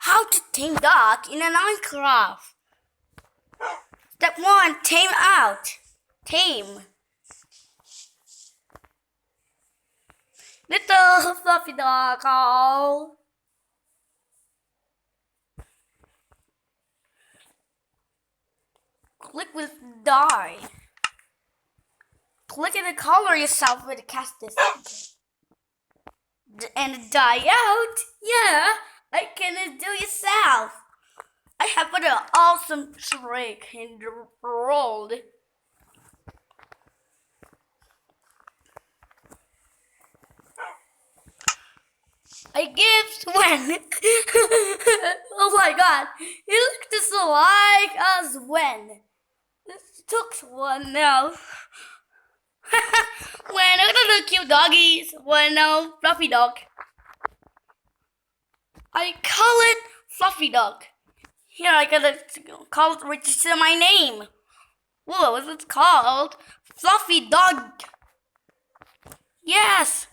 How to tame dog in a Minecraft. Step 1. Tame out. Tame. Little fluffy dog. Oh. Click with die. Click and color yourself with the cactus. And die out. Yeah, I can do yourself. I have an awesome trick in the world. I give Sven. Oh my god, he looks just like us Sven. This took one now. When look at the cute doggies. When no fluffy dog. I call it fluffy dog. Here I gotta call it register my name. Whoa, what's it called? Fluffy dog. Yes.